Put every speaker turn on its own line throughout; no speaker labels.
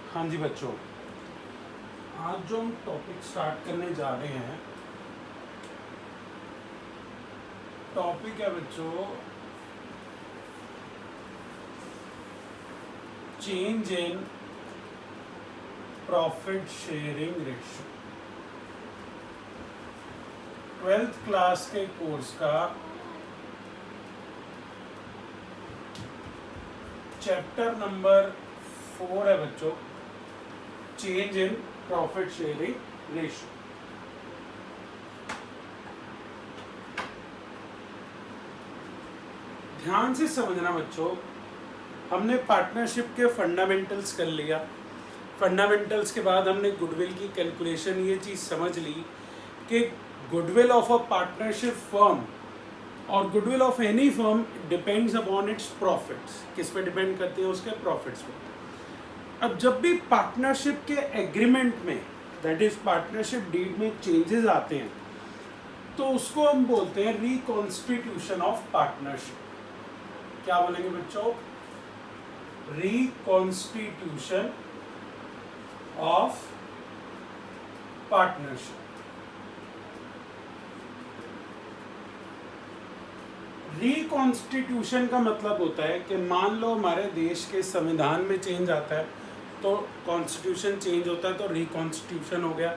हाँ जी बच्चों, आज जो हम टॉपिक स्टार्ट करने जा रहे हैं, टॉपिक है बच्चों change in profit sharing ratio. 12th class के कोर्स का चैप्टर नंबर 4 है बच्चों, change in profit sharing ratio. ध्यान से समझना बच्चों, हमने पार्टनरशिप के फंडामेंटल्स कर लिया। फंडामेंटल्स के बाद हमने गुडविल की कैलकुलेशन ये चीज़ समझ ली कि goodwill of a partnership firm और goodwill of any firm depends upon its profits. किस पे डिपेंड करती है? उसके प्रॉफिट्स पे। अब जब भी पार्टनरशिप के एग्रीमेंट में, दैट इज पार्टनरशिप डीड में चेंजेस आते हैं, तो उसको हम बोलते हैं रिकॉन्स्टिट्यूशन ऑफ पार्टनरशिप। क्या बोलेंगे बच्चों? Reconstitution of partnership. रिकॉन्स्टिट्यूशन का मतलब होता है कि मान लो हमारे देश के संविधान में चेंज आता है, तो कॉन्स्टिट्यूशन चेंज होता है तो रिकॉन्स्टिट्यूशन हो गया।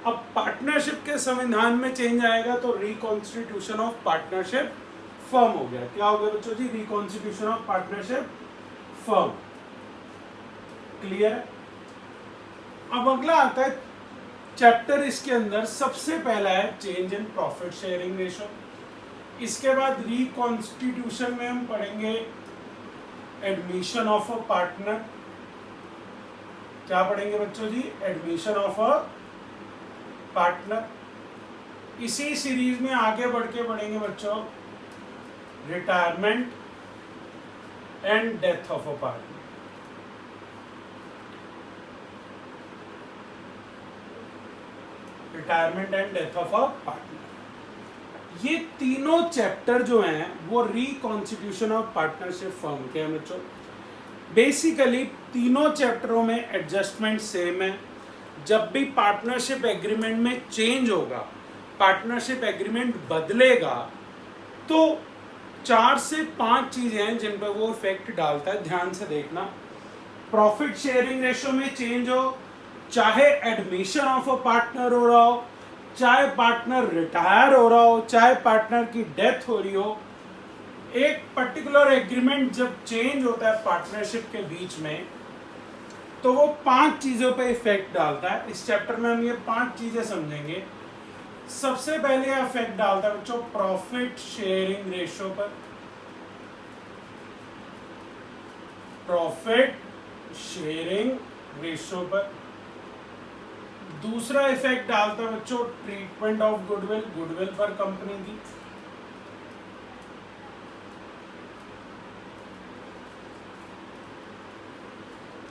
अब पार्टनरशिप के संविधान में चेंज आएगा तो रिकॉन्स्टिट्यूशन ऑफ पार्टनरशिप फर्म हो गया। क्या हो गया बच्चों जी? Reconstitution of partnership firm. Clear है? अब अगला आता है चैप्टर, इसके अंदर सबसे पहला है change in profit sharing ratio. इसके बाद रिकॉन्स्टिट्यूशन में हम पढ़ेंगे एडमिशन ऑफ अ पार्टनर। क्या पढ़ेंगे बच्चों जी? Admission of a partner. इसी सीरीज में आगे बढ़ के पढ़ेंगे बच्चों retirement and death of a partner. Retirement and death of a partner, ये तीनों चैप्टर जो हैं वो रिकॉन्स्टिट्यूशन ऑफ पार्टनरशिप फर्म के हैं बच्चों। बेसिकली तीनों चैप्टरों में एडजस्टमेंट सेम है। जब भी पार्टनरशिप एग्रीमेंट में चेंज होगा, पार्टनरशिप एग्रीमेंट बदलेगा, तो 4 से 5 चीजें हैं जिन पर वो इफेक्ट डालता है। ध्यान से देखना, प्रॉफिट शेयरिंग रेशियो में चेंज हो, चाहे एडमिशन ऑफ अ पार्टनर हो रहा हो, चाहे पार्टनर रिटायर हो रहा हो, चाहे पार्टनर की डेथ हो रही हो, एक पर्टिकुलर एग्रीमेंट जब चेंज होता है पार्टनरशिप के बीच में, तो वो 5 चीजों पे इफेक्ट डालता है। इस चैप्टर में हम ये 5 चीजें समझेंगे। सबसे पहले इफेक्ट डालता है बच्चों प्रॉफिट शेयरिंग रेशियो पर। प्रॉफिट शेयरिंग रेशियो पर। दूसरा इफेक्ट डालता है बच्चों ट्रीटमेंट ऑफ गुडविल, गुडविल पर कंपनी की।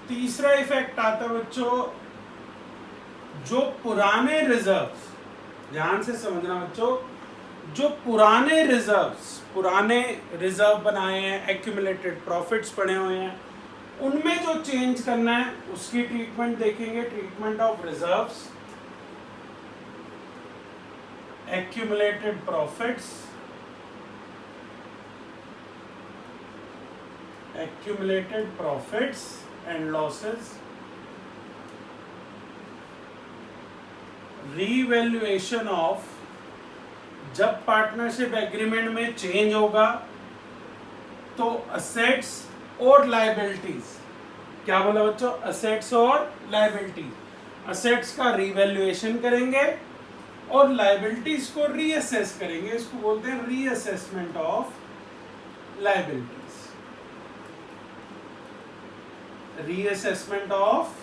तीसरा इफेक्ट आता है बच्चों जो पुराने रिजर्व्स, ध्यान से समझना बच्चों, जो पुराने रिजर्व बनाए हैं, एक्यूमुलेटेड प्रॉफिट्स पड़े हुए हैं, उनमें जो चेंज करना है उसकी ट्रीटमेंट देखेंगे। Treatment of reserves, accumulated profits, accumulated profits and losses, revaluation of, जब पार्टनरशिप एग्रीमेंट में चेंज होगा तो असेट्स और लायबिलिटीज। क्या बोला बच्चों? असेट्स और लायबिलिटीज। असेट्स का रिवैल्यूएशन करेंगे और लायबिलिटीज को रीअसेस करेंगे। इसको बोलते हैं reassessment of liabilities. Reassessment of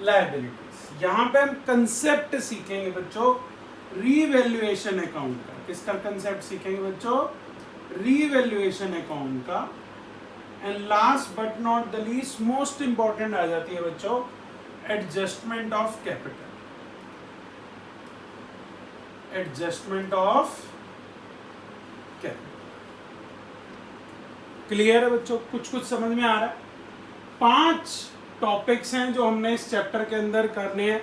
liabilities. यहां पे हम कंसेप्ट सीखेंगे बच्चों रीवैल्यूएशन अकाउंट का। किसका कंसेप्ट सीखेंगे बच्चों? रीवैल्यूएशन अकाउंट का। And last but not the least, most important आ जाती है बच्चों adjustment of capital. Adjustment of capital. Clear है बच्चों? कुछ कुछ समझ में आ रहा है? 5 टॉपिक्स हैं जो हमने इस चैप्टर के अंदर करने हैं।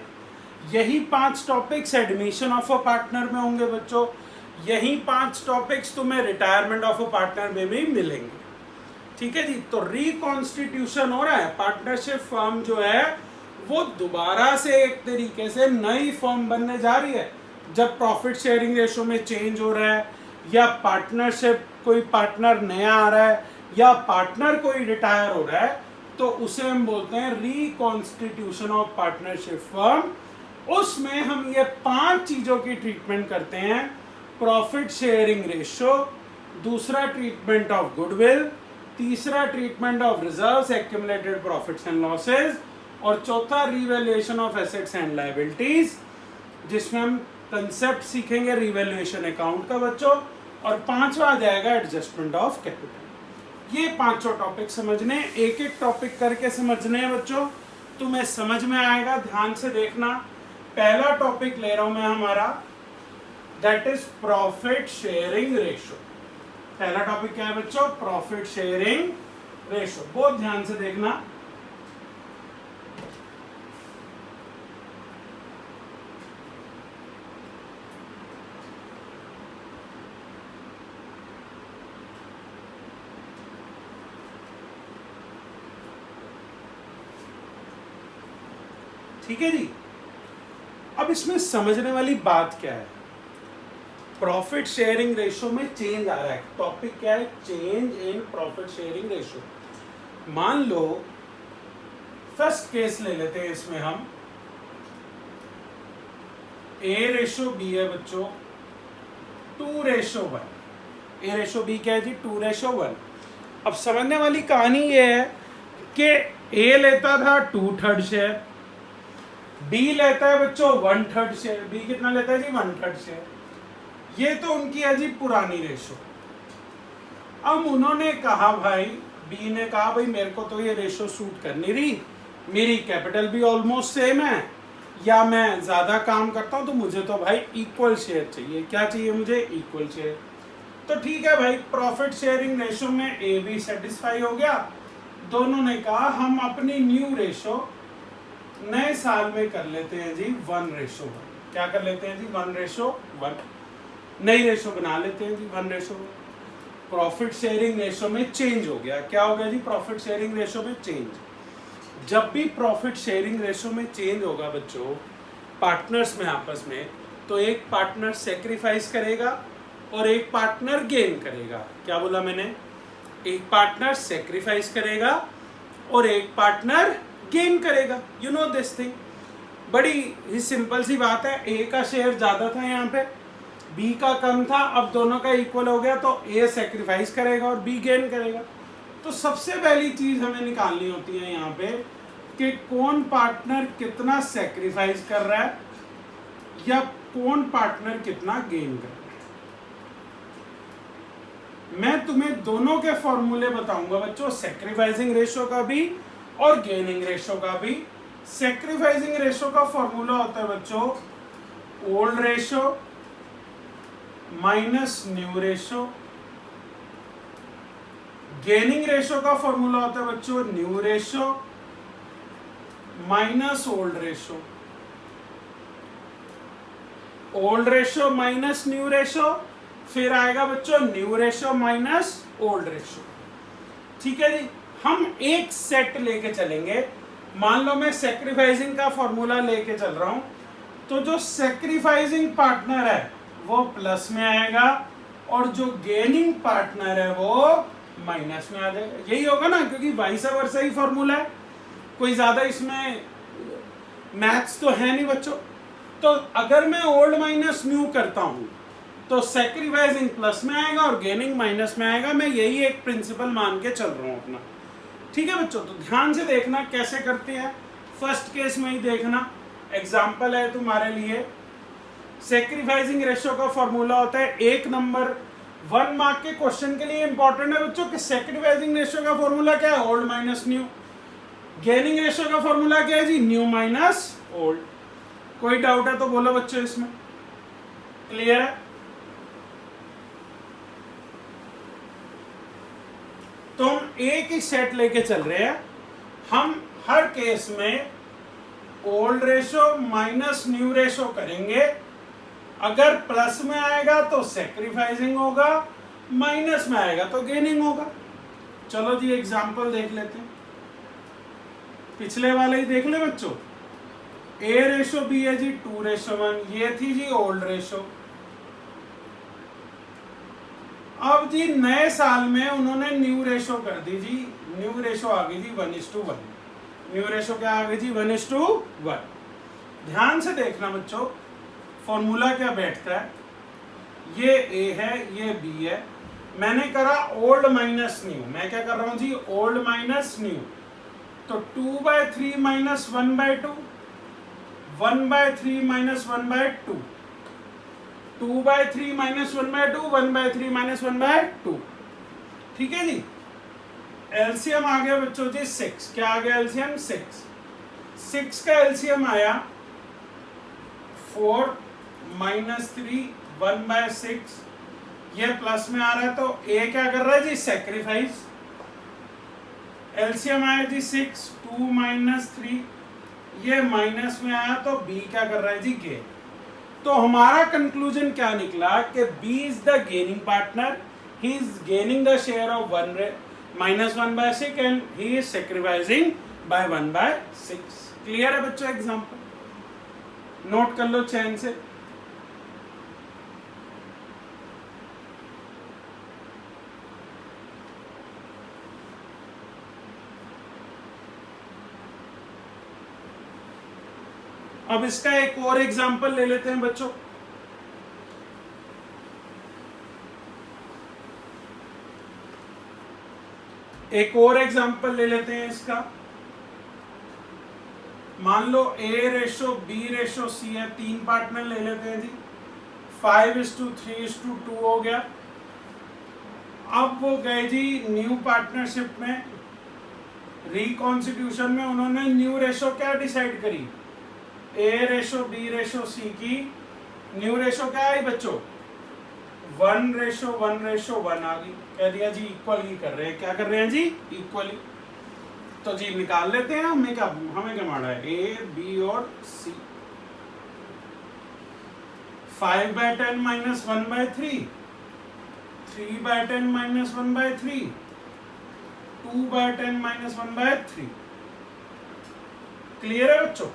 यही 5 topics admission of a partner में होंगे बच्चों, यही 5 टॉपिक्स तुम्हें रिटायरमेंट ऑफ अ पार्टनर में भी मिलेंगे। ठीक है जी। तो रिकॉन्स्टिट्यूशन हो रहा है, पार्टनरशिप फर्म जो है वो दोबारा से एक तरीके से नई फर्म बनने जा रही है। जब प्रॉफिट शेयरिंग रेशो में चेंज हो रहा है, या पार्टनरशिप कोई पार्टनर नया आ रहा है, या पार्टनर कोई रिटायर हो रहा है, तो उसे हम बोलते हैं रिकॉन्स्टिट्यूशन ऑफ पार्टनरशिप फर्म। उसमें हम ये 5 चीजों की ट्रीटमेंट करते हैं। प्रॉफिट शेयरिंग रेशो, दूसरा ट्रीटमेंट ऑफ गुडविल, तीसरा treatment of reserves accumulated profits and losses, और चौथा revaluation of assets and liabilities, जिसमें हम कंसेप्ट सीखेंगे रिवैल्यूएशन अकाउंट का बच्चों, और 5वां आ जाएगा एडजस्टमेंट ऑफ कैपिटल। ये 5 टॉपिक समझने, एक एक टॉपिक करके समझने हैं बच्चों, तुम्हें समझ में आएगा। ध्यान से देखना। पहला टॉपिक ले रहा हूं मैं हमारा, that is profit sharing ratio. पहला टॉपिक क्या है बच्चों? Profit sharing ratio. बहुत ध्यान से देखना। ठीक है जी। अब इसमें समझने वाली बात क्या है? प्रॉफिट शेयरिंग रेशो में चेंज आ रहा है। टॉपिक क्या है? Change in profit sharing ratio. मान लो फर्स्ट केस ले लेते हैं, इसमें हम A रेशो B है बच्चों 2:1। A रेशो B क्या है जी? 2:1। अब समझने वाली कहानी ये है कि A लेता था 2/3 शेयर, B लेता है बच्चों 1/3 शेयर। B कितना लेता है जी? 1/3 शेयर। ये तो उनकी है जी पुरानी रेशो। अब उन्होंने कहा भाई, B ने कहा भाई मेरे को तो ये रेशो सूट कर नहीं रही, मेरी कैपिटल भी ऑलमोस्ट सेम है, या मैं ज्यादा काम करता हूं, तो मुझे तो भाई इक्वल शेयर चाहिए। क्या चाहिए मुझे? Equal share. तो ठीक है भाई, प्रॉफिट शेयरिंग रेशो में A भी सेटिस्फाई हो गया। दोनों ने कहा हम अपनी न्यू रेशो नए साल में कर लेते हैं जी 1:1। क्या कर लेते हैं जी? 1:1। नई रेशो बना लेते हैं जी 1:1। प्रॉफिट शेयरिंग रेशो में चेंज हो गया। क्या हो गया जी? प्रॉफिट शेयरिंग रेशो में चेंज। जब भी प्रॉफिट शेयरिंग रेशो में चेंज होगा बच्चों पार्टनर्स में आपस में, तो एक पार्टनर सेक्रीफाइस करेगा और एक पार्टनर गेन करेगा। क्या बोला मैंने? एक पार्टनर सेक्रीफाइस करेगा और एक पार्टनर गेन करेगा। You know this thing. बड़ी ही सिंपल सी बात है। A का शेयर ज्यादा था यहाँ पे, B का कम था, अब दोनों का इक्वल हो गया, तो A सेक्रीफाइस करेगा और B गेन करेगा। तो सबसे पहली चीज हमें निकालनी होती है यहाँ पे कि कौन पार्टनर कितना सेक्रीफाइस कर रहा है या कौन पार्टनर कितना गेन कर रहा है। मैं तुम्हें दोनों के फॉर्मूले बताऊंगा बच्चों, सेक्रीफाइसिंग रेशो का भी और गेनिंग रेशो का भी। सेक्रीफाइसिंग रेशो का फॉर्मूला होता है बच्चों old ratio minus new ratio. Gaining ratio का फॉर्मूला होता है बच्चों new ratio minus old ratio. Old ratio minus new ratio, फिर आएगा बच्चों new ratio minus old ratio. ठीक है जी। हम एक सेट लेके चलेंगे। मान लो मैं सेक्रीफाइसिंग का फॉर्मूला लेके चल रहा हूं, तो जो सेक्रीफाइसिंग पार्टनर है वो प्लस में आएगा और जो गेनिंग पार्टनर है वो माइनस में आ जाएगा। यही होगा ना, क्योंकि वाइस वर्सा ही फॉर्मूला है, कोई ज्यादा इसमें मैथ्स तो है नहीं बच्चों। तो अगर मैं ओल्ड माइनस न्यू करता हूं तो सेक्रीफाइसिंग प्लस में आएगा और गेनिंग माइनस में आएगा। मैं यही एक प्रिंसिपल मान के चल रहा हूं अपना। ठीक है बच्चों, तो ध्यान से देखना कैसे करते हैं। फर्स्ट केस में ही देखना, एग्जांपल है तुम्हारे लिए। सेक्रीफाइसिंग रेशो का फॉर्मूला होता है, एक नंबर 1 मार्क के क्वेश्चन के लिए इंपॉर्टेंट है बच्चों कि सेक्रीफाइसिंग रेशो का फॉर्मूला क्या है? Old minus new. Gaining ratio का फॉर्मूला क्या है जी? New minus old. कोई डाउट है तो बोलो बच्चों, इसमें क्लियर है? तो हम एक ही सेट लेके चल रहे हैं। हम हर केस में old ratio minus new ratio करेंगे। अगर प्लस में आएगा तो सेक्रीफाइसिंग होगा, माइनस में आएगा तो गेनिंग होगा। चलो जी एग्जांपल देख लेते हैं, पिछले वाले ही देख ले बच्चों। ए रेशो बी है जी 2:1, ये थी जी ओल्ड रेशो। अब जी नए साल में उन्होंने न्यू रेशो कर दी जी, न्यू रेशो आ गई जी 1:1। न्यू रेशो क्या आ गई जी 1:1। ध्यान से देखना बच्चों, फॉर्मूला क्या बैठता है, ये ए है ये बी है, मैंने करा ओल्ड माइनस न्यू। मैं क्या कर रहा हूं जी, ओल्ड माइनस न्यू। तो 2/3 माइनस 1/2, 1/3 माइनस 1/2, 2/3 माइनस 1/2, 1/3 माइनस 1/2। ठीक है जी। एलसीएम आ गया बच्चों जी 6। क्या आ गया एलसीएम? 6। 6 का एलसीएम आया 4 माइनस 3 1/6। ये प्लस में आ रहा है तो ए क्या कर रहा है जी, सेक्रीफाइस। एलसीएम आया जी 6, 2 माइनस 3, ये माइनस में आया तो बी क्या कर रहा है जी, गेन। तो हमारा कंक्लूजन क्या निकला कि B is the gaining partner, he is gaining the share of -1/6 and he is sacrificing by 1/6। Clear है बच्चों? एग्जांपल नोट कर लो चैन से। अब इसका एक और एग्जांपल ले लेते हैं बच्चों। एक और एग्जांपल ले लेते हैं इसका। मान लो ए रेशो बी रेशो सी है, 3 पार्टनर ले लेते हैं जी। 5:3:2 हो गया। अब वो गए जी न्यू पार्टनरशिप में, रिकॉन्स्टिट्यूशन में उन्होंने न्यू रेशो क्या डिसाइड करी, ए रेशो बी रेशो सी की न्यू रेशो क्या आई बच्चों, 1:1:1 आ गई। कह दिया जी इक्वली कर रहे हैं। क्या कर रहे हैं जी, इक्वली। तो जी निकाल लेते हैं। हमें क्या माना है, ए बी और सी। 5/10 माइनस 1/3, 3/10 माइनस 1/3, 2/10 माइनस 1/3। क्लियर है बच्चों?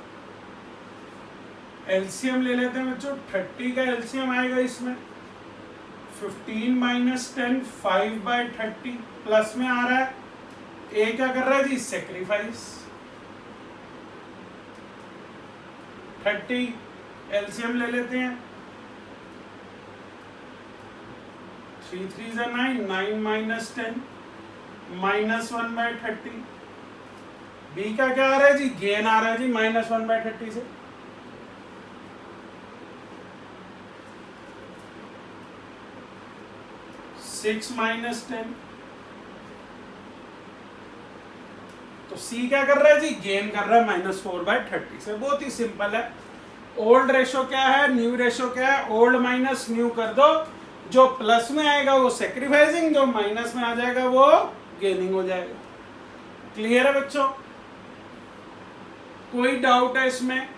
एलसीएम ले लेते हैं बच्चों। 30 का एलसीएम आएगा इसमें 15 माइनस 10, 5/30 प्लस में आ रहा है। ए क्या कर रहा है जी, सेक्रीफाइस। 30 एलसीएम ले लेते हैं। 3 3 9, 9 माइनस 10 माइनस 1/30। बी का क्या आ रहा है जी, गेन आ रहा है जी -1/30 से। Six minus 10। तो सी क्या कर रहा है जी, गेन कर रहा है -4/30 से। बहुत ही सिंपल है। ओल्ड रेशो क्या है, न्यू रेशो क्या है, ओल्ड माइनस न्यू कर दो। जो प्लस में आएगा वो सेक्रीफाइसिंग, जो माइनस में आ जाएगा वो गेनिंग हो जाएगा। क्लियर है बच्चों? कोई डाउट है इसमें?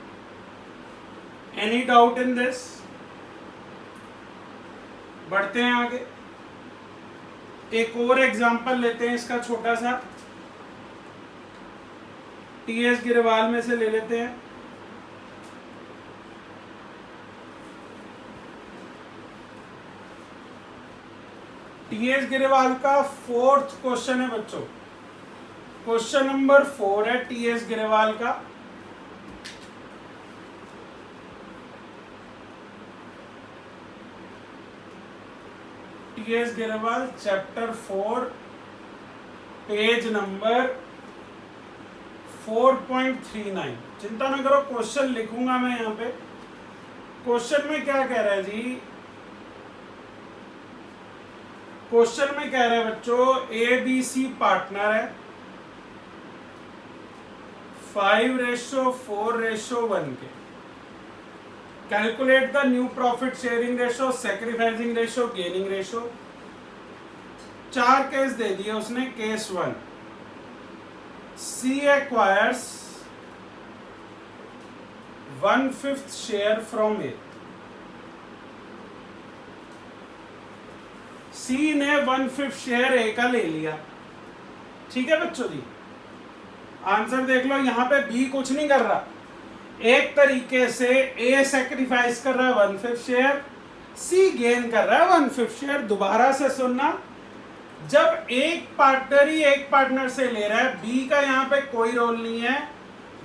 Any doubt in this? बढ़ते हैं आगे। एक और एग्जांपल लेते हैं इसका छोटा सा, टीएस गिरवाल में से ले लेते हैं। टीएस गिरवाल का 4th क्वेश्चन है बच्चों। क्वेश्चन नंबर 4 है टीएस गिरवाल का। TS Grewal chapter 4 page number 4.39। चिंता न करो, क्वेश्चन लिखूंगा मैं यहाँ पे। क्वेश्चन में क्या कह रहा है जी, क्वेश्चन में कह रहा है बच्चों ए बी सी पार्टनर है, 5:4:1 के। Calculate the new profit sharing ratio, sacrificing ratio, gaining ratio. 4 case दे दिए उसने। Case 1, C acquires 1/5 share from A. C ने 1/5 शेयर A का ले लिया, ठीक है बच्चों जी। आंसर देख लो, यहां पे B कुछ नहीं कर रहा, एक तरीके से A सेक्रीफाइस कर रहा है 1/5 शेयर, C गेन कर रहा है 1/5 शेयर। दोबारा से सुनना, जब एक पार्टनर ही एक पार्टनर से ले रहा है, B का यहाँ पे कोई रोल नहीं है,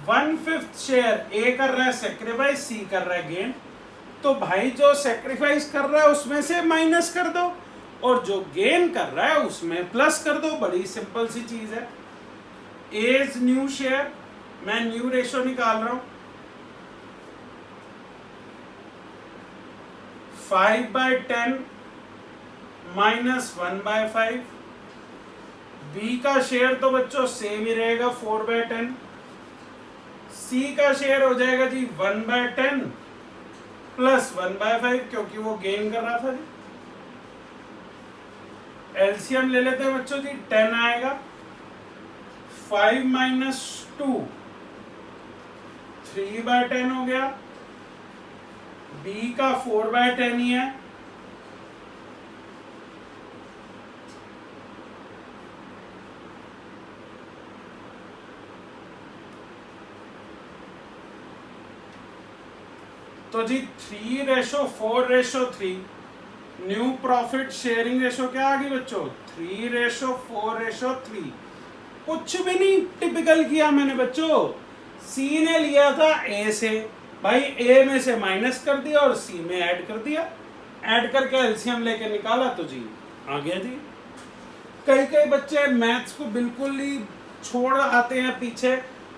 1/5 शेयर A कर रहा है सेक्रीफाइस, C कर रहा है गेन, तो भाई जो सेक्रीफाइस कर रहा है उसमें से माइनस कर दो और जो गेन कर रहा है उसमें प्लस कर दो। बड़ी सिंपल सी चीज है। एज न्यू शेयर, मैं न्यू रेशो निकाल रहा हूं, 5/10 माइनस 1/5। बी का शेयर तो बच्चों सेम ही रहेगा 4/10। सी का शेयर हो जाएगा जी 1/10 प्लस 1/5, क्योंकि वो गेन कर रहा था जी। एलसीएम ले लेते हैं बच्चों जी, 10 आएगा, 5 माइनस 2 3/10 हो गया। बी का 4/10 ही है, तो जी 3:4:3 न्यू प्रॉफिट शेयरिंग रेशो क्या आ गई बच्चों, 3:4:3। कुछ भी नहीं टिपिकल किया मैंने बच्चों, सी ने लिया था ए से, भाई ए में से माइनस कर दिया और सी में ऐड कर दिया, ऐड करके एलसीएम लेके निकाला, तो जी आ गया जी। कई कई बच्चे मैथ्स को बिल्कुल ही छोड़ आते हैं पीछे,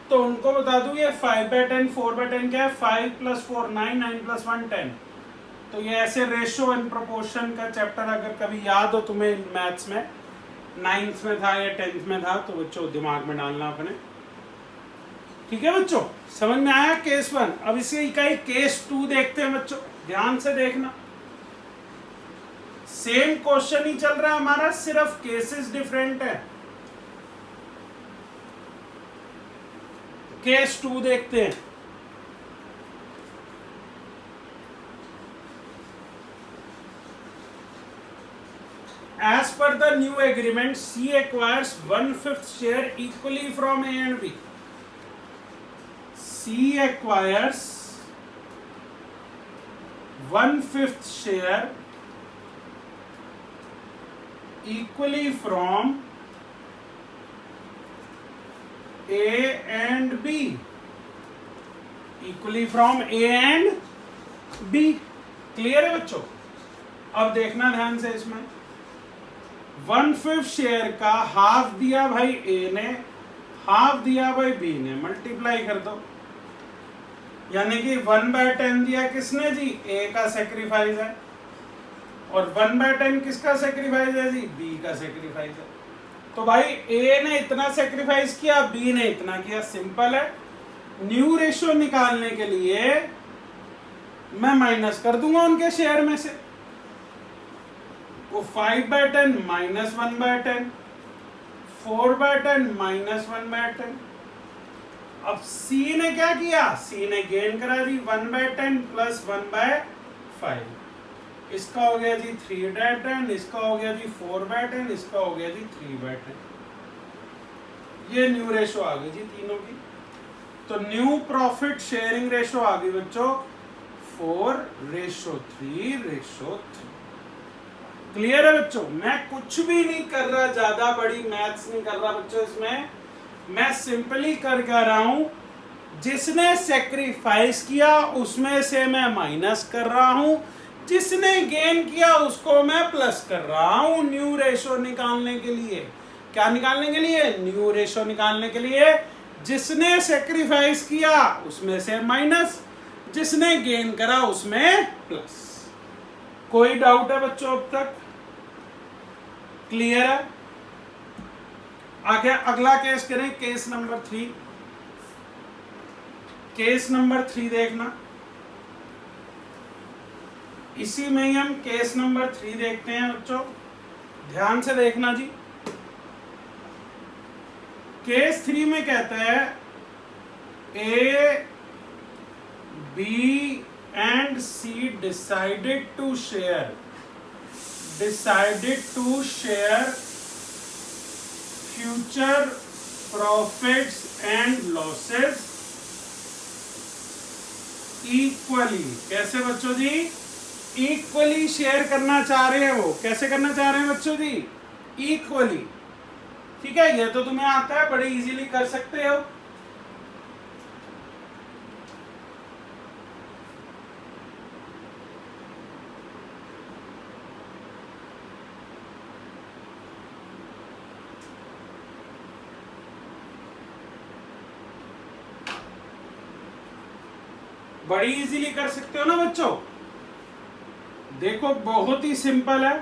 तो उनको बता दूं ये 5/10 4/10 क्या है, 5 + 4 9 9 + 1 10। तो ये ऐसे रेशो एंड प्रोपोर्शन का चैप्टर अगर कभी याद हो तुम्हें मैथ्स में, 9th में था या 10th में था, तो बच्चों दिमाग में डालना अपने, ठीक है बच्चों। समझ में आया केस 1। अब इसी इकाई केस 2 देखते हैं बच्चों, ध्यान से देखना। सेम क्वेश्चन ही चल रहा है हमारा, सिर्फ केसेस डिफरेंट है। केस 2 देखते हैं। As per the new agreement, C acquires 1/5 share equally from A and B. C acquires 1/5 share equally from A and B. Equally from A and B. Clear है बच्चों? अब देखना ध्यान से, इसमें 1/5 शेयर का हाफ दिया भाई ए ने, हाफ दिया भाई बी ने, मल्टीप्लाई कर दो, यानी कि 1/10 दिया किसने जी, ए का सेक्रीफाइस है, और 1/10 किसका सेक्रीफाइस है जी, बी का सेक्रीफाइस है। तो भाई ए ने इतना सेक्रीफाइस किया, बी ने इतना किया, सिंपल है। न्यू रेशो निकालने के लिए मैं माइनस कर दूंगा उनके शेयर में से, वो 5/10 माइनस 1/10, 4/10 माइनस 1/10। अब सी ने क्या किया, सी ने गेन करा जी 1/10 प्लस 1/5, इसका हो गया जी 3/10, इसका हो गया जी 4/10, इसका हो गया जी 3/10। ये न्यू रेशो आ गई जी तीनों की। तो न्यू प्रॉफिट शेयरिंग रेशो आ गई बच्चों 4:3:3। क्लियर है बच्चों? मैं कुछ भी नहीं कर रहा, ज्यादा बड़ी मैथ्स नहीं कर रहा बच्चों इसमें, मैं सिंपली कर रहा हूं, जिसने सेक्रीफाइस किया उसमें से मैं माइनस कर रहा हूं, जिसने गेन किया उसको मैं प्लस कर रहा हूं, न्यू रेशो निकालने के लिए। क्या निकालने के लिए? न्यू रेशो निकालने के लिए। जिसने सेक्रीफाइस किया उसमें से माइनस, जिसने गेन करा उसमें प्लस। कोई डाउट है बच्चों अब तक? क्लियर है? आगे अगला केस करें, केस नंबर 3। केस नंबर 3 देखना, इसी में ही हम केस नंबर 3 देखते हैं बच्चों, ध्यान से देखना जी। केस 3 में कहता है A B and C decided to share future profits and losses equally. कैसे बच्चों जी? इक्वली शेयर करना चाह रहे हैं वो। कैसे करना चाह रहे हैं बच्चों जी? इक्वली। ठीक है, ये तो तुम्हें आता है, बड़े इजीली कर सकते हो। बड़ी इजीली कर सकते हो ना बच्चों। देखो बहुत ही सिंपल है।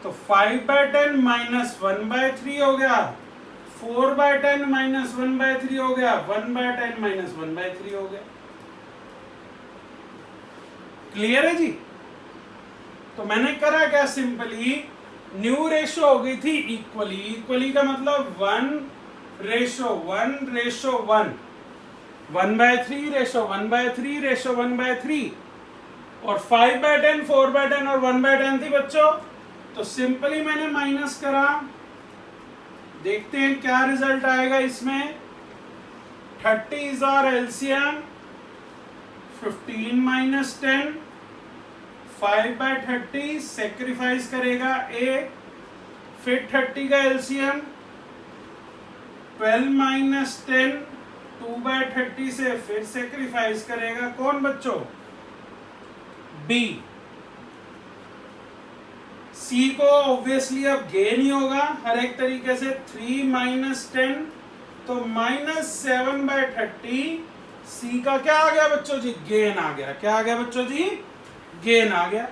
तो 5/10 माइनस 1/3 हो गया, 4/10 माइनस 1/3 हो गया, 1/10 माइनस 1/3 हो गया। क्लियर है जी? तो मैंने करा क्या? सिंपली न्यू रेशो हो गई थी इक्वली। इक्वली का मतलब 1:1, 1/3 रेशो 1/3 रेशो 1/3, और 5/10, 4/10 और 1/10 थी बच्चों। तो सिंपली मैंने माइनस करा। देखते हैं क्या रिजल्ट आएगा इसमें। 30 is our LCM, 15 minus 10, 5/30 sacrifice करेगा ए। फिर 30 का एलसीएम 12 माइनस 10, 2/30 से फिर सेक्रीफाइस करेगा कौन बच्चों? बी। सी को ऑब्वियसली अब गेन ही होगा हर एक तरीके से। 3 माइनस 10 तो -7/30। सी का क्या आ गया बच्चों जी? गेन आ गया। क्या आ गया बच्चों जी? गेन आ गया।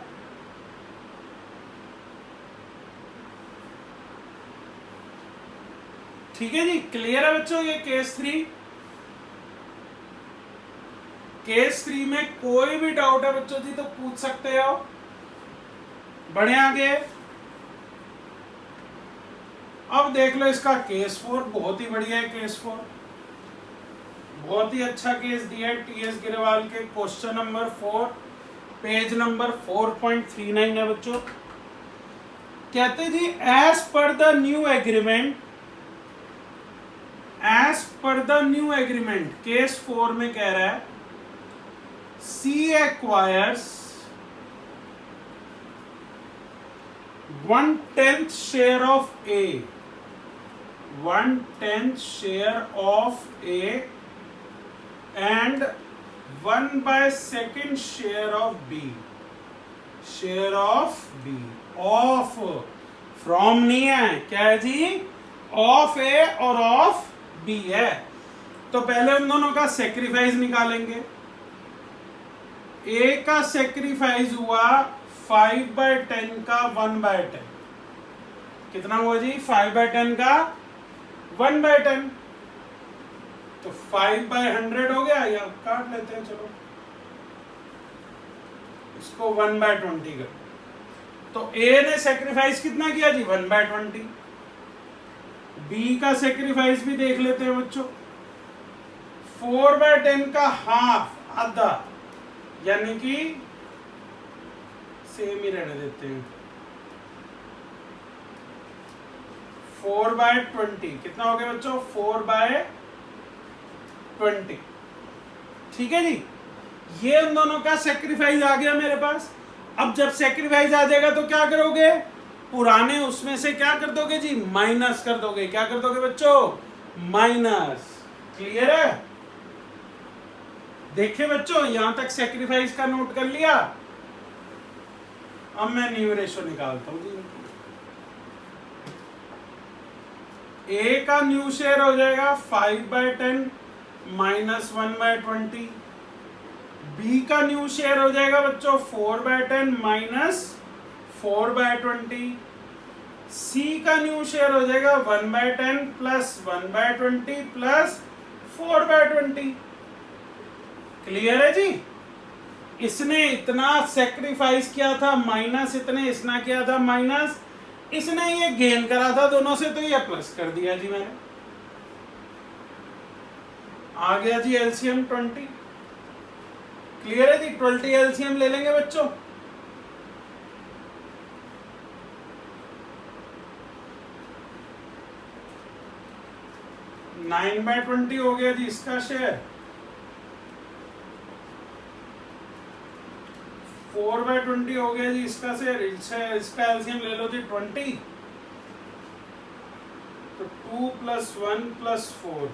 ठीक है जी, क्लियर है बच्चों? ये केस 3। केस 3 में कोई भी डाउट है बच्चों जी तो पूछ सकते हो। बढ़े आगे। अब देख लो इसका केस 4। बहुत ही बढ़िया है केस 4, बहुत ही अच्छा केस दिया है टीएस गिरवाल के। क्वेश्चन नंबर 4, पेज नंबर 4.39 है बच्चों। कहते जी as per the new agreement, case 4 में कह रहा है C acquires 1/10 share of A, 1/10 share of A and 1/2 share of B. Share of B. Of from नहीं है, क्या है जी? Of A और of B है। तो पहले उन दोनों का सेक्रीफाइस निकालेंगे। ए का सेक्रीफाइस हुआ 5/10 का 1/10। कितना हुआ जी? 5/10 का 1/10। तो 5/100 हो गया, या काट लेते हैं चलो इसको 1/20 कर। तो ए ने सेक्रीफाइस कितना किया जी? 1/20। बी का सेक्रीफाइस भी देख लेते हैं बच्चों। 4/10 का हाफ, आधा, यानी कि सेम ही रहने देते हैं। 4/20 कितना हो गया बच्चों? 4/20। ठीक है जी, ये उन दोनों का सेक्रीफाइस आ गया मेरे पास। अब जब सेक्रीफाइस आ जाएगा तो क्या करोगे? पुराने उसमें से क्या कर दोगे जी? माइनस कर दोगे। क्या कर दोगे बच्चों? माइनस। क्लियर है? देखिए बच्चों, यहां तक सेक्रीफाइस का नोट कर लिया। अब मैं न्यू रेशो निकालता हूं जी। ए का न्यू शेयर हो जाएगा 5/10 माइनस 1/20। बी का न्यू शेयर हो जाएगा बच्चों 4/10 माइनस 4/20। सी का न्यू शेयर हो जाएगा 1/10 प्लस 1/20 प्लस 4/20। क्लियर है जी? इसने इतना सेक्रीफाइस किया था माइनस, इतने इसने किया था माइनस। इसने ये गेन करा था दोनों से, तो ये प्लस कर दिया जी मैंने। आ गया जी एलसीएम 20। क्लियर है जी? 20 एलसीएम ले लेंगे बच्चों। नाइन बाय 20 हो गया जी इसका शेयर। 4/20 हो गया जी इसका शेयर। इसका एलसीएम ले लो जी 20, तो 2 + 1 + 4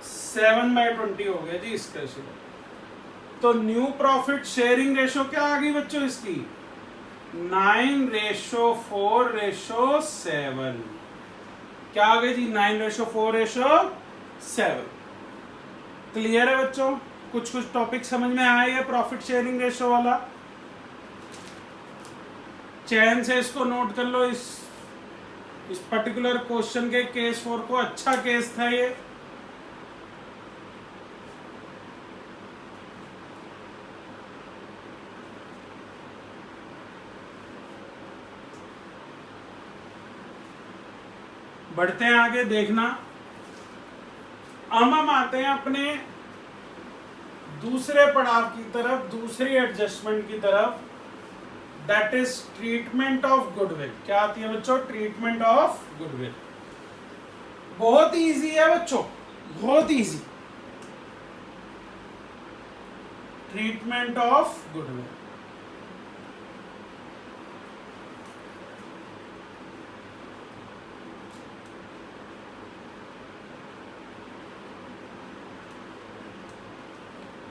7/20 हो गया जी इसका शेयर। तो न्यू प्रॉफिट शेयरिंग रेशो क्या आ गई बच्चों इसकी? 9:4:7। क्या आ गई जी? 9:4:7। क्लियर है बच्चों? कुछ कुछ टॉपिक समझ में आए है प्रॉफिट शेयरिंग रेशो वाला? चैन से इसको नोट कर लो। इस पर्टिकुलर क्वेश्चन के केस 4 को अच्छा केस था ये। बढ़ते हैं आगे, देखना। अब हम आते हैं अपने दूसरे पड़ाव की तरफ, दूसरी एडजस्टमेंट की तरफ, that is treatment of goodwill. क्या आती है बच्चों? Treatment of goodwill. बहुत इजी है बच्चों, बहुत इजी। Treatment of goodwill.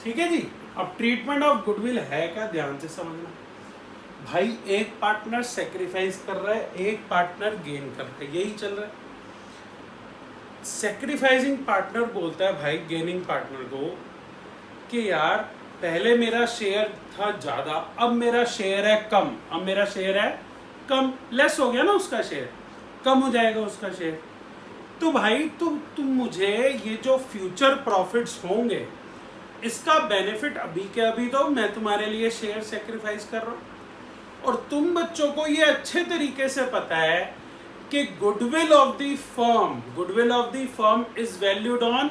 ठीक है जी। अब ट्रीटमेंट ऑफ गुडविल है क्या, ध्यान से समझना भाई। एक पार्टनर सेक्रीफाइस कर रहा है, एक पार्टनर गेन कर रहा है, यही चल रहा है। सेक्रीफाइसिंग पार्टनर बोलता है भाई गेनिंग पार्टनर को कि यार पहले मेरा शेयर था ज्यादा, अब मेरा शेयर है कम। अब मेरा शेयर है कम, लेस हो गया ना उसका शेयर, कम हो जाएगा उसका शेयर। तो भाई तुम मुझे ये जो फ्यूचर प्रॉफिट्स होंगे इसका बेनिफिट अभी के अभी दो, मैं तुम्हारे लिए शेयर सेक्रीफाइस कर रहा हूं। और तुम बच्चों को ये अच्छे तरीके से पता है कि goodwill of the firm is valued on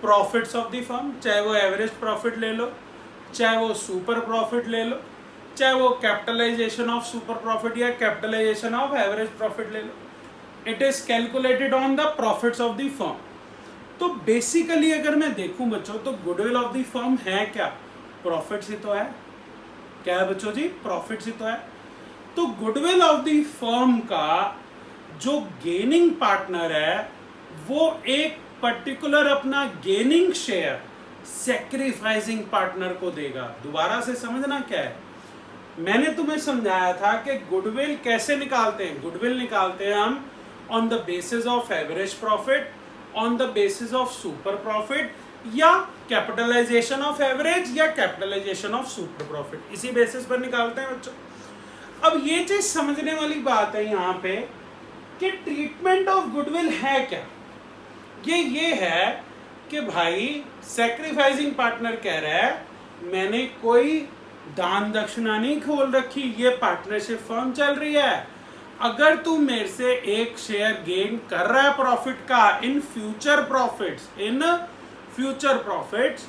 profits of the firm. चाहे वो एवरेज प्रॉफिट ले लो, चाहे वो सुपर प्रॉफिट ले लो, चाहे वो कैपिटलाइजेशन ऑफ सुपर प्रॉफिट या कैपिटलाइजेशन ऑफ एवरेज प्रॉफिट ले लो, it is calculated on the profits of the firm. तो बेसिकली अगर मैं देखूं बच्चों, तो गुडविल ऑफ द फर्म है क्या? प्रॉफिट ही तो है। क्या है बच्चों जी? प्रॉफिट ही तो है। तो गुडविल ऑफ द फर्म का जो गेनिंग पार्टनर है वो एक पर्टिकुलर अपना गेनिंग शेयर सैक्रिफाइसिंग पार्टनर को देगा। दोबारा से समझना क्या है, मैंने तुम्हें समझाया था कि गुडविल कैसे निकालते हैं। गुडविल निकालते हैं हम on the basis of average profit, on the basis of super profit, या कैपिटलाइजेशन ऑफ एवरेज या कैपिटलाइजेशन ऑफ सुपर प्रॉफिट, इसी बेसिस पर निकालते हैं बच्चों। अब ये चीज समझने वाली बात है यहाँ पे कि ट्रीटमेंट ऑफ गुडविल है क्या। ये है कि भाई सैक्रिफाइसिंग पार्टनर कह रहा है मैंने कोई दान दक्षिणा नहीं खोल रखी, ये पार्टनरशिप फर्म चल रही है। अगर तू मेरे से एक शेयर गेन कर रहा है प्रॉफिट का इन फ्यूचर प्रॉफिट्स,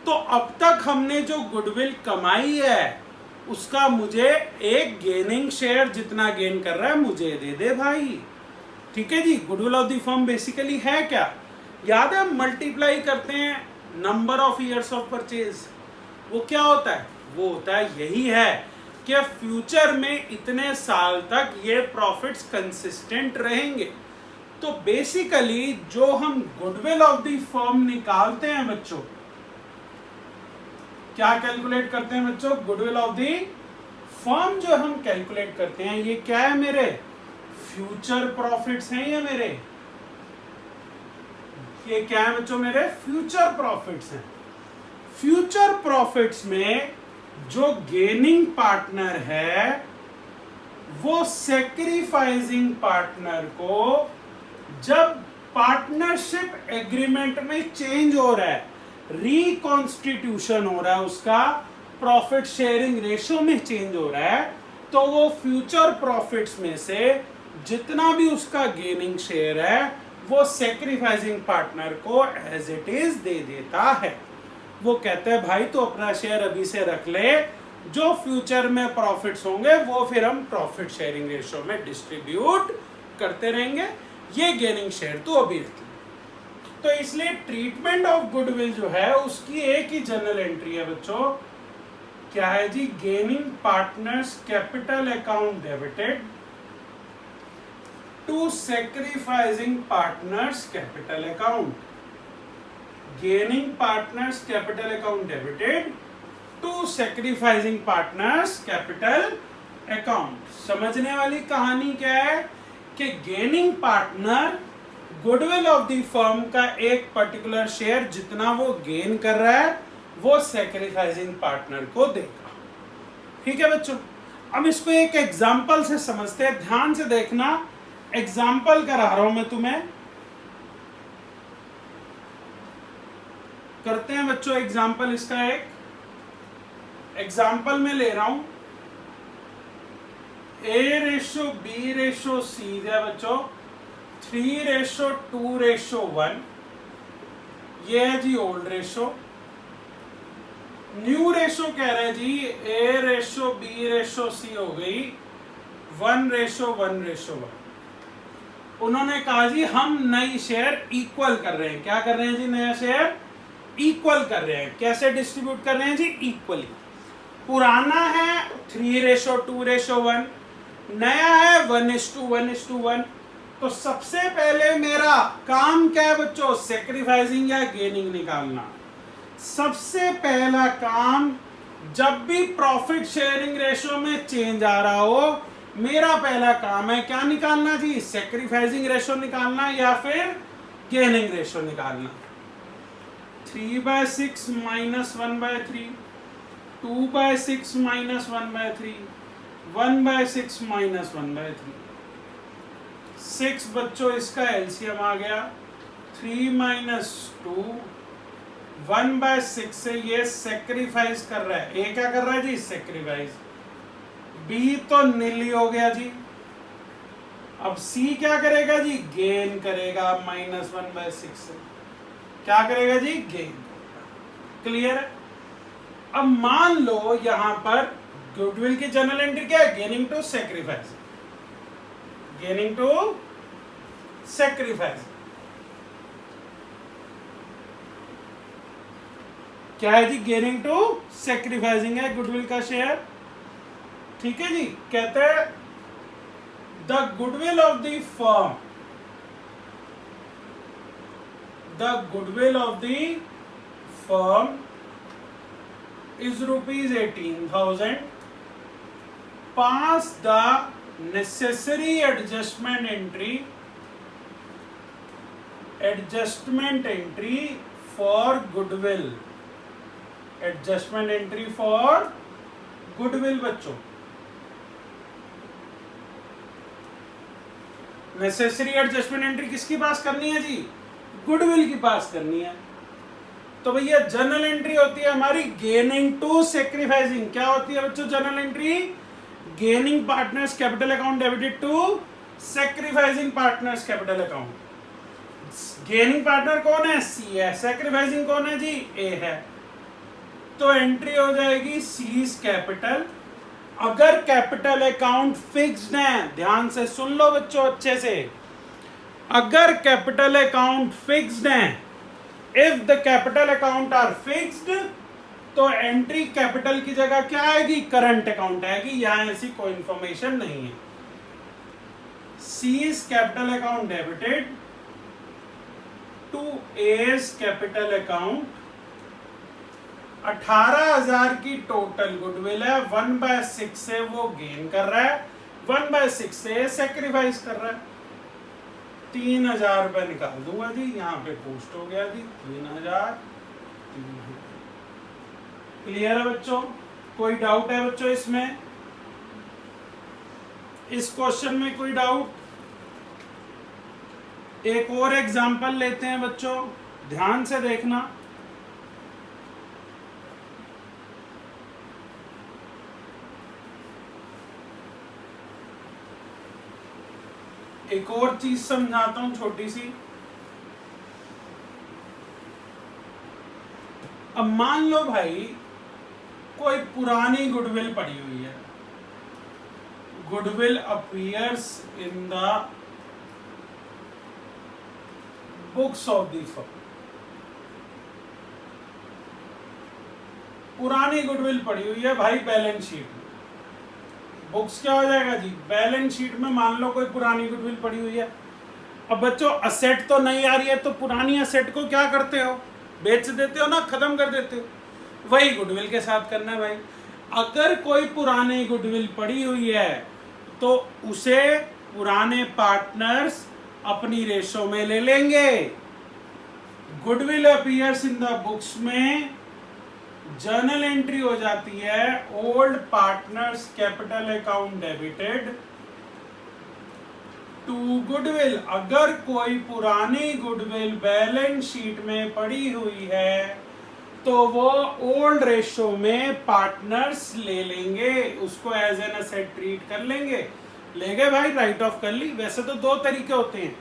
तो अब तक हमने जो गुडविल कमाई है उसका मुझे एक गेनिंग शेयर जितना गेन कर रहा है मुझे दे दे भाई। ठीक है जी। Goodwill of the firm basically है क्या? याद है हम मल्टीप्लाई करते हैं number of years of purchase. वो क्या होता है? वो होता है यही है कि फ्यूचर में इतने साल तक ये प्रॉफिट्स कंसिस्टेंट रहेंगे। तो बेसिकली जो हम गुडविल ऑफ द फर्म निकालते हैं बच्चों, क्या कैलकुलेट करते हैं बच्चों? गुडविल ऑफ द फर्म जो हम कैलकुलेट करते हैं ये क्या है? मेरे फ्यूचर प्रॉफिट्स हैं। ये क्या है बच्चों? मेरे फ्यूचर प्रॉफिट्स हैं। फ्यूचर प्रॉफिट्स में जो गेनिंग पार्टनर है वो सैक्रिफाइसिंग पार्टनर को जब पार्टनरशिप एग्रीमेंट में चेंज हो रहा है, रिकॉन्स्टिट्यूशन हो रहा है, उसका प्रॉफिट शेयरिंग रेशो में चेंज हो रहा है, तो वो फ्यूचर प्रॉफिट्स में से जितना भी उसका गेनिंग शेयर है वो सेक्रीफाइसिंग पार्टनर को एज इट इज दे देता है। वो कहते हैं भाई तो अपना शेयर अभी से रख ले, जो फ्यूचर में प्रॉफिट्स होंगे वो फिर हम प्रॉफिट शेयरिंग रेशियो में डिस्ट्रीब्यूट करते रहेंगे, ये गेनिंग शेयर तो अभी रख ले। तो इसलिए ट्रीटमेंट ऑफ गुडविल जो है उसकी एक ही जनरल एंट्री है बच्चों, क्या है जी, gaining partners capital account debited to sacrificing partners capital account. Gaining partners capital account debited to sacrificing partners capital account. समझने वाली कहानी क्या है कि gaining partner goodwill of the firm का एक पर्टिकुलर शेयर जितना वो गेन कर रहा है वो सैक्रिफाइसिंग पार्टनर को देगा। ठीक है बच्चों, अब इसको एक एग्जांपल से समझते हैं, ध्यान से देखना, एग्जांपल करा रहा हूं मैं तुम्हें, करते हैं बच्चों एग्जांपल। इसका एक एग्जांपल में ले रहा हूं, A/B/C है बच्चों, 3/2/1, ये है जी ओल्ड रेशो। न्यू रेशो कह रहे हैं जी A/B/C हो गई 1/1/1। उन्होंने कहा जी हम नई शेयर इक्वल कर रहे हैं। क्या कर रहे हैं जी, नया शेयर इक्वल कर रहे हैं। कैसे डिस्ट्रीब्यूट कर रहे हैं जी, इक्वली। पुराना है 3/2/1, नया है 1/1/1। तो सबसे पहले मेरा काम क्या है बच्चों, सैक्रिफाइसिंग या गेनिंग निकालना। सबसे पहला काम, जब भी प्रॉफिट शेयरिंग रेशियो में चेंज आ रहा हो, मेरा पहला काम है क्या निकालना जी, सैक्रिफाइसिंग रेशियो निकालना या फिर गेनिंग रेशियो निकालना। 3/6 - 1/3, 2/6 - 1/3, 1/6 - 1/3। 6 बच्चों इसका एलसीएम आ गया, 3 - 2, 1/6 से ये सेक्रीफाइस कर रहा है। ए क्या कर रहा है जी, सेक्रीफाइस। बी तो नीली हो गया जी। अब सी क्या करेगा जी, गेन करेगा, -1/6 से क्या करेगा जी, गेन। क्लियर है। अब मान लो यहां पर गुडविल की जनरल एंट्री क्या है, gaining to sacrifice, gaining to sacrifice. क्या है जी, गेनिंग टू सैक्रिफाइसिंग है गुडविल का शेयर। ठीक है जी, कहते हैं the goodwill of the firm, the goodwill of the firm is ₹18,000। Pass the necessary adjustment entry for goodwill, adjustment entry for goodwill. बच्चों नेसेसरी एडजस्टमेंट एंट्री किसकी पास करनी है जी, गुडविल की पास करनी है। तो भैया जनरल एंट्री होती है हमारी गेनिंग टू सैक्रिफाइसिंग। क्या होती है बच्चों general entry, gaining partners capital account debited to sacrificing partners capital account. Gaining partner कौन है, सी है, सैक्रिफाइसिंग कौन है जी, ए है। तो एंट्री हो जाएगी सीज कैपिटल। अगर कैपिटल अकाउंट फिक्स्ड है, ध्यान से सुन लो बच्चों अच्छे से, अगर कैपिटल अकाउंट फिक्स्ड है, if the capital account are fixed, तो एंट्री कैपिटल की जगह क्या आएगी, करंट अकाउंट आएगी। यहां ऐसी कोई इंफॉर्मेशन नहीं है। C's capital account debited to A's capital account. 18,000 की टोटल गुडविल है, 1/6 से वो गेन कर रहा है, 1/6 से सैक्रिफाइस कर रहा है। 3,000 रुपए निकाल दूंगा जी, यहाँ पे पोस्ट हो गया जी 3,000। क्लियर है बच्चों, कोई डाउट है बच्चों इसमें, इस क्वेश्चन में कोई डाउट? एक और एग्जांपल लेते हैं बच्चों, ध्यान से देखना। एक और चीज समझाता हूं छोटी सी। अब मान लो भाई कोई पुरानी गुडविल पड़ी हुई है, goodwill appears in the books of the firm. पुरानी गुडविल पड़ी हुई है भाई बैलेंस शीट में। बुक्स क्या हो जाएगा जी, बैलेंस शीट में मान लो कोई पुरानी गुडविल पड़ी हुई है। अब बच्चों असेट तो नहीं आ रही है, तो पुरानी असेट को क्या करते हो, बेच देते हो ना, खत्म कर देते हो। वही गुडविल के साथ करना है भाई। अगर कोई पुरानी गुडविल पड़ी हुई है तो उसे पुराने पार्टनर्स अपनी रेशो में ले लेंगे। Goodwill appears in the books में जर्नल एंट्री हो जाती है, old partners capital account debited to goodwill. अगर कोई पुरानी गुडविल बैलेंस शीट में पड़ी हुई है तो वो ओल्ड रेशो में पार्टनर्स ले लेंगे, उसको एज एन असेट ट्रीट कर लेंगे। ले गए भाई, राइट ऑफ कर ली। वैसे तो दो तरीके होते हैं,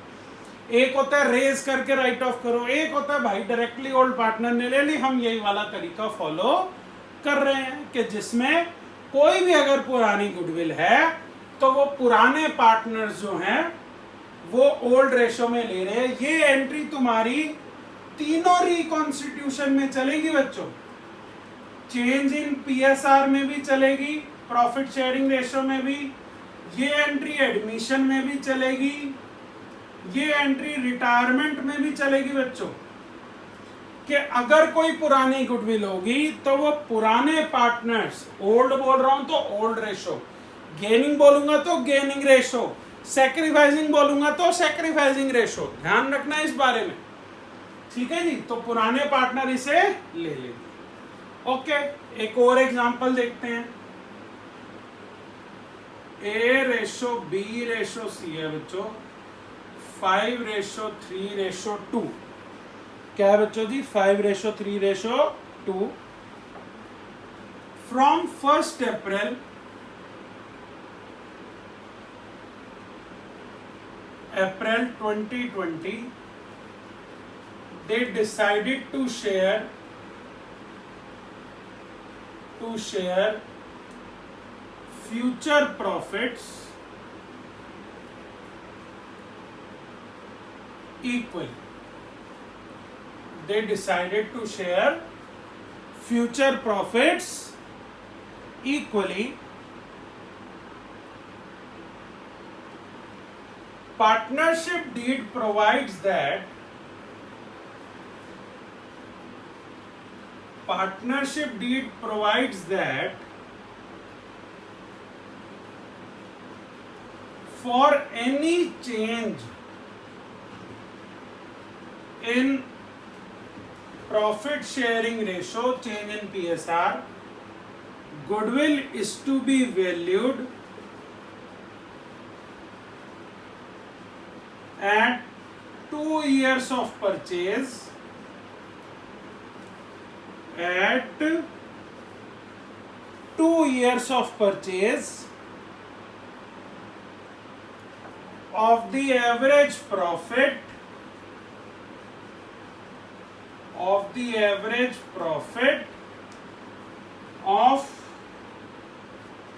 एक होता है रेज करके राइट ऑफ करो, एक होता है भाई डायरेक्टली ओल्ड पार्टनर ने ले ली। हम यही वाला तरीका फॉलो कर रहे हैं कि जिसमें कोई भी अगर पुरानी गुडविल है तो वो पुराने पार्टनर्स जो हैं वो ओल्ड रेशो में ले रहे हैं। ये एंट्री तुम्हारी तीनों रिकॉन्स्टिट्यूशन में चलेगी बच्चों। चेंज इन पीएसआर में भी चलेगी, प्रॉफिट शेयरिंग रेशो में भी, ये एंट्री एडमिशन में भी चलेगी, ये एंट्री रिटायरमेंट में भी चलेगी बच्चों। कि अगर कोई पुरानी गुडविल होगी तो वो पुराने पार्टनर्स, ओल्ड बोल रहा हूं तो ओल्ड रेशो, गेनिंग बोलूंगा तो गेनिंग रेशो, सैक्रिफाइसिंग बोलूंगा तो सैक्रिफाइसिंग रेशो। ध्यान रखना इस बारे में, ठीक है जी। तो पुराने पार्टनर इसे ले लेंगे। ओके, एक और एग्जांपल देखते हैं। ए रेशो बी रेशो सी है बच्चों, 5:3:2। क्या है बच्चों जी, 5:3:2। From 1st April April 2020 they decided to share future profits equally. They decided to share future profits equally. Partnership deed provides that for any change in profit sharing ratio, change in PSR, goodwill is to be valued at 2 years of purchase, at 2 years of purchase of the average profit of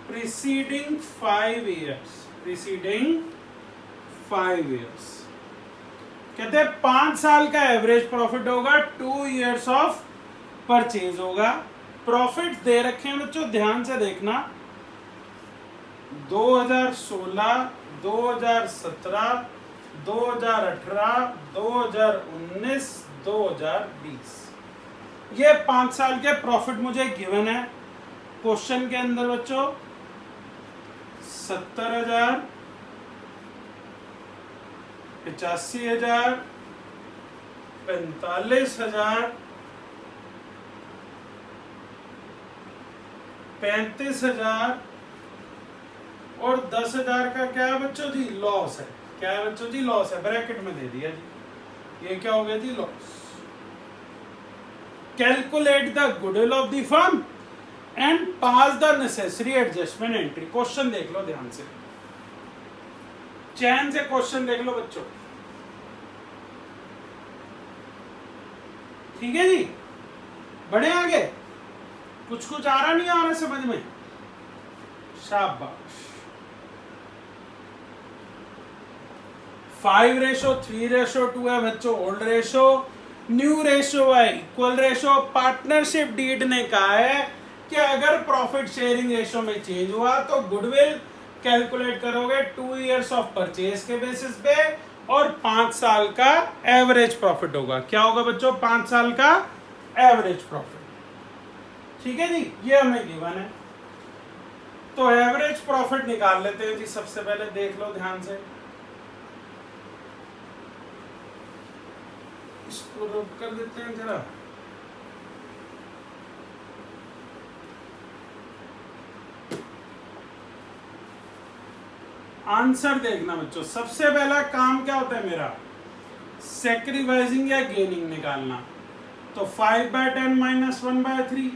preceding 5 years. कहते हैं 5 साल का average profit होगा, 2 years of purchase होगा। Profit दे रखे हैं बच्चों, ध्यान से देखना, 2016, 2017, 2018, 2019, 2020, ये 5 साल के प्रॉफिट मुझे गिवन है क्वेश्चन के अंदर बच्चों। 70,000, 85,000, 45,000, 35,000 और 10,000 का क्या है बच्चों जी, लॉस है। क्या है बच्चों जी, लॉस है, ब्रैकेट में दे दिया जी। ये क्या हो गया जी, loss. Calculate the goodwill of the firm and pass the necessary adjustment entry. Question देख लो ध्यान से, चैन से क्वेश्चन देख लो बच्चों, ठीक है जी। बढ़े आगे, कुछ आ रहा नहीं आ रहा समझ में, शाबाश। 5:3:2 है बच्चों ओल्ड रेशो, न्यू रेशो है इक्वल रेशो। पार्टनरशिप डीड ने कहा है कि अगर प्रॉफिट शेयरिंग रेशो में चेंज हुआ तो गुडविल कैलकुलेट करोगे 2 इयर्स ऑफ परचेज के बेसिस पे और 5 साल का एवरेज प्रॉफिट होगा। क्या होगा बच्चों? 5 साल का एवरेज प्रॉफिट, ठीक है जी। ये हमें गिवन है, तो एवरेज प्रॉफिट निकाल लेते हैं जी। सबसे पहले देख लो ध्यान से, इसको रब कर देते हैं जरा। आंसर देखना बच्चों, सबसे पहला काम क्या होता है मेरा? सैक्रिफाइसिंग या गेनिंग निकालना। तो 5/10 - 1/3,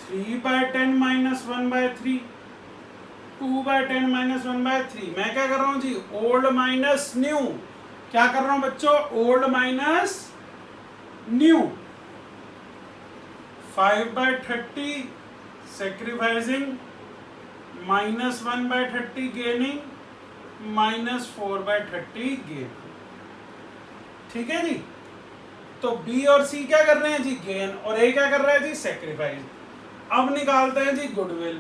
3/10 - 1/3, 2/10 - 1/3। मैं क्या कर रहा हूं जी? Old minus new. क्या कर रहा हूं बच्चों? Old minus new. 5/30 sacrificing, -1/30 gaining, -4/30 gain, ठीक है जी। तो बी और सी क्या कर रहे हैं जी? गेन। और ए क्या कर रहा है जी? सैक्रिफाइस। अब निकालते हैं जी goodwill.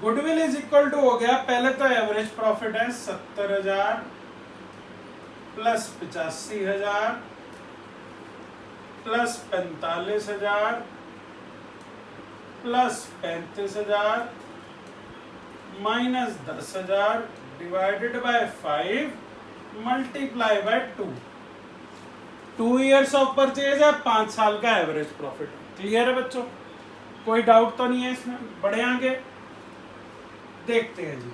Goodwill is equal to हो गया, पहले तो एवरेज प्रॉफिट है 70,000 plus 85,000 plus 45,000 plus 35,000 minus 10,000 divided by 5 multiply by 2। 2 years of purchase है, 5 साल का एवरेज प्रॉफिट। क्लियर है बच्चों? कोई डाउट तो नहीं है इसमें? बढ़े आगे देखते हैं जी।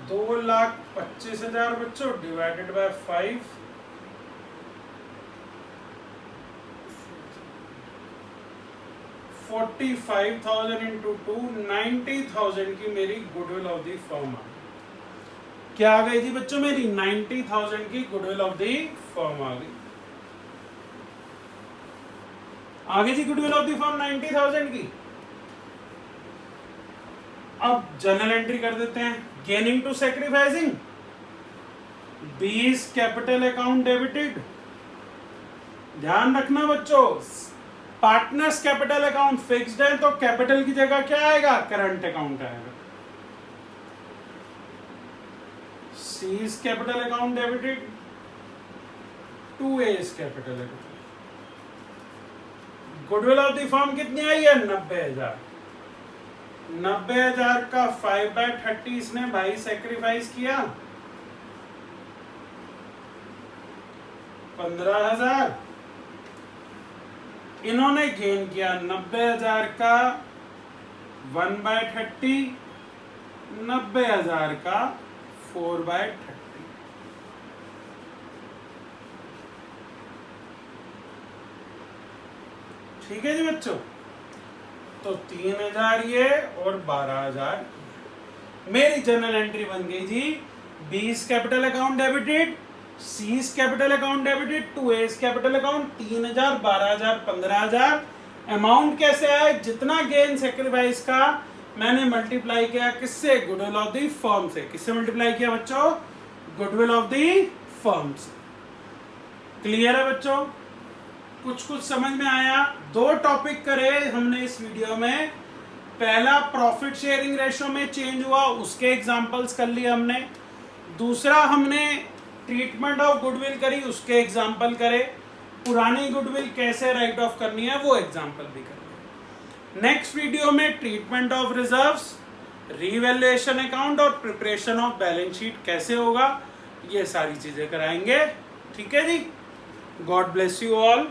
2,25,000 बच्चों डिवाइडेड बाय 5, 45,000 इंटू 2, 90,000 की मेरी गुडविल ऑफ द फर्म आ गई। क्या आ गई जी बच्चों? मेरी 90,000 की गुडविल ऑफ द फर्म आ गई। आगे जी गुडविल ऑफ द फर्म 90,000 की। अब जर्नल एंट्री कर देते हैं। Gaining to sacrificing, 20 capital account debited. ध्यान रखना बच्चों, पार्टनर्स कैपिटल अकाउंट फिक्स्ड है तो कैपिटल की जगह क्या आएगा? करंट अकाउंट आएगा। Seize capital account debited, 2A's capital account. Goodwill of the firm कितनी आई है? 90,000। 90,000 का 5/30 इसने भाई सैक्रिफाइस किया, 15,000। इन्होंने गेन किया 90,000 का 1/30, 90,000 का 4/30। ठीक है जी बच्चों, तो 3,000 ये और 12,000। मेरी जर्नल एंट्री बन गई जी। 20 capital account debited, seize capital account debited, 2A's capital account, 3,000, 12,000, 15,000। Amount कैसे आया? जितना गेन सैक्रिफाइस का मैंने मल्टीप्लाई किया किससे? गुडविल ऑफ द फर्म से। किससे मल्टीप्लाई किया बच्चों? गुडविल ऑफ द फर्म से। क्लियर है बच्चों? कुछ समझ में आया? 2 टॉपिक करे हमने इस वीडियो में। पहला प्रॉफिट शेयरिंग रेशो में चेंज हुआ, उसके एग्जांपल्स कर लिए हमने। दूसरा हमने ट्रीटमेंट ऑफ गुडविल करी, उसके एग्जांपल करे। पुरानी गुडविल कैसे राइट ऑफ करनी है वो एग्जांपल भी कर। नेक्स्ट वीडियो में treatment of reserves, revaluation account और प्रिपरेशन ऑफ बैलेंस शीट कैसे होगा, ये सारी चीजें कराएंगे। ठीक है जी, गॉड ब्लेस यू ऑल।